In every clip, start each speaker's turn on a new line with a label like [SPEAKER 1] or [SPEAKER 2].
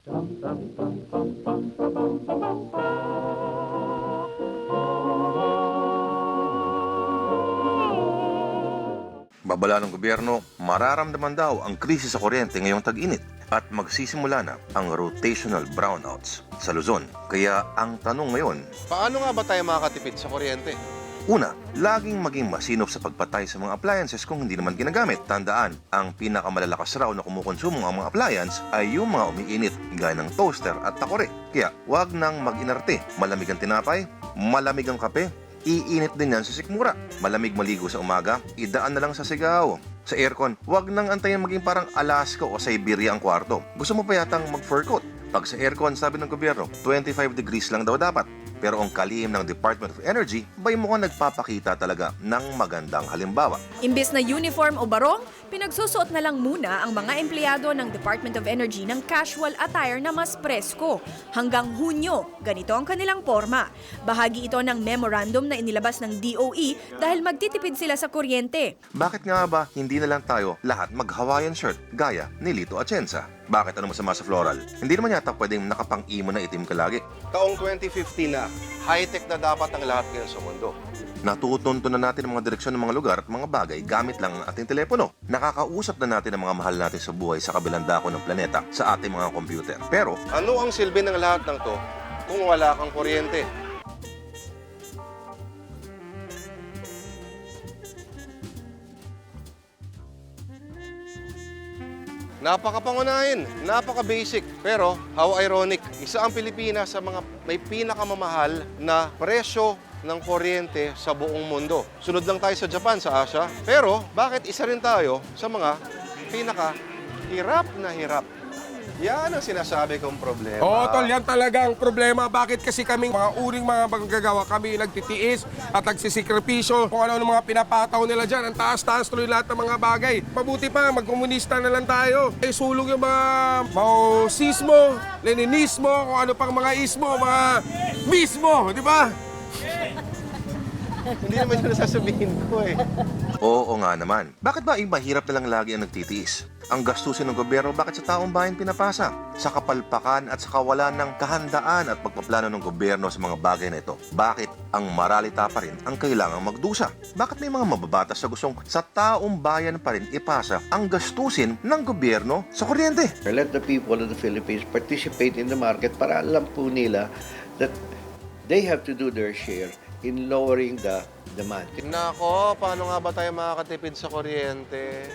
[SPEAKER 1] Babala ng gobyerno, mararamdaman daw ang krisis sa kuryente ngayong tag-init at magsisimula na ang rotational brownouts sa Luzon. Kaya ang tanong ngayon,
[SPEAKER 2] Paano nga ba tayo makakatipid sa kuryente?
[SPEAKER 1] una, laging maging masinop sa pagpatay sa mga appliances kung hindi naman ginagamit. Tandaan, ang pinakamalalakas raw na kumukonsumo ang mga appliance ay yung mga umiinit gaya ng toaster at takore. Kaya wag nang mag-inarte. Malamig ang tinapay, malamig ang kape, iinit din yan sa sikmura. Malamig maligo sa umaga, idaan na lang sa sigaw. Sa aircon, wag nang antayin maging parang Alaska o Siberia ang kwarto. Gusto mo pa yatang mag-fur coat? Pag sa aircon, sabi ng gobyerno, 25 degrees lang daw dapat. Pero ang kalihim ng Department of Energy, bay mukhang nagpapakita talaga ng magandang halimbawa.
[SPEAKER 3] Imbes na uniform o barong, pinagsusuot na lang muna ang mga empleyado ng Department of Energy ng casual attire na mas presko. Hanggang Hunyo, ganito ang kanilang forma. Bahagi ito ng memorandum na inilabas ng DOE dahil magtitipid sila sa kuryente.
[SPEAKER 1] Bakit nga ba hindi na lang tayo lahat mag-Hawaiian shirt gaya ni Lito Atienza? Bakit ano masama sa floral? Hindi naman yata pwedeng nakapang-imo na itim ka lagi.
[SPEAKER 2] Taong 2015 na, high-tech na dapat ang lahat ngayon sa mundo.
[SPEAKER 1] Natutunto na natin ang mga direksyon ng mga lugar at mga bagay gamit lang ang ating telepono. Nakakausap na natin ang mga mahal natin sa buhay sa kabilang dako ng planeta sa ating mga computer. Pero,
[SPEAKER 2] Ano ang silbi ng lahat ng to kung wala kang kuryente? Napakapangunahin, napaka-basic. Pero, how ironic, isa ang Pilipinas sa mga may pinakamamahal na presyo ng kuryente sa buong mundo. Sunod lang tayo sa Japan, sa Asia. Pero, bakit isa rin tayo sa mga pinaka-hirap na hirap? Yan ang sinasabi kong problema.
[SPEAKER 4] Oo, tol, yan talaga ang problema. Bakit kasi kaming mga uring mga manggagawa kami nagtitiis at nagsisikripisyo kung ano mga pinapataw nila dyan. Ang taas-taas tuloy lahat ng mga bagay. Mabuti pa, magkomunista na lang tayo. Sulong yung mga Maoismo, Leninismo, kung ano pang mga ismo, mga mismo, di ba?
[SPEAKER 2] Hindi naman yun sasabihin ko eh.
[SPEAKER 1] oo nga naman. Bakit ba ay mahirap na lang lagi ang nagtitiis? Ang gastusin ng gobyerno, bakit sa taong bayan pinapasa? Sa kapalpakan at sa kawalan ng kahandaan at pagpaplano ng gobyerno sa mga bagay na ito, bakit ang maralita pa rin ang kailangang magdusa? Bakit may mga mababatas na gustong sa taong bayan pa rin ipasa ang gastusin ng gobyerno sa kuryente?
[SPEAKER 5] Let the people of the Philippines participate in the market para alam po nila that they have to do their share in lowering the demand.
[SPEAKER 2] Nako, paano nga ba tayo makakatipid sa kuryente?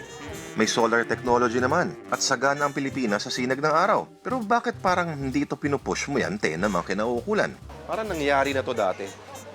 [SPEAKER 1] May solar technology naman at sagana ang Pilipinas sa sinag ng araw. Pero bakit parang hindi ito pinupush mo yan, ng mga kinauukulan?
[SPEAKER 2] Parang nangyari na to dati.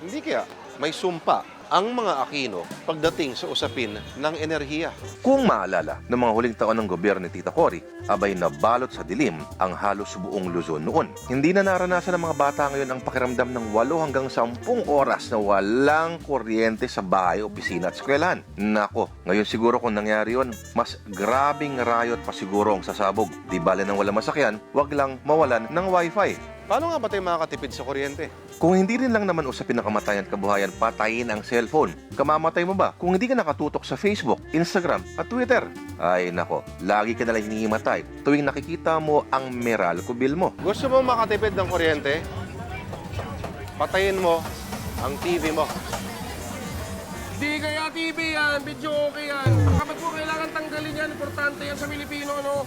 [SPEAKER 2] Hindi kaya may sumpa ang mga Aquino pagdating sa usapin ng enerhiya.
[SPEAKER 1] Kung maalala, ng mga huling taon ng gobyerno ni Tita Cory, abay nabalot sa dilim ang halos buong Luzon noon. Hindi na naranasan ng mga bata ngayon ang pakiramdam ng 8 hanggang 10 oras na walang kuryente sa bahay, opisina at eskwelahan. Nako, ngayon siguro kung nangyari yon, mas grabing riot pa siguro ang sasabog. Di bale nang wala masakyan, wag lang mawalan ng wifi.
[SPEAKER 2] Paano nga ba tayo makakatipid sa kuryente?
[SPEAKER 1] Kung hindi rin lang naman usapin ng kamatayan at kabuhayan, patayin ang cellphone. Kamamatay mo ba kung hindi ka nakatutok sa Facebook, Instagram at Twitter? Ay nako, lagi ka nalang hinihimatay tuwing nakikita mo ang Meralco bill mo.
[SPEAKER 2] Gusto mo makatipid ng kuryente? Patayin mo ang TV mo.
[SPEAKER 4] Di kaya TV yan, video okay yan. Kapag po kailangan tanggalin yan, importante yan sa Pilipino, no?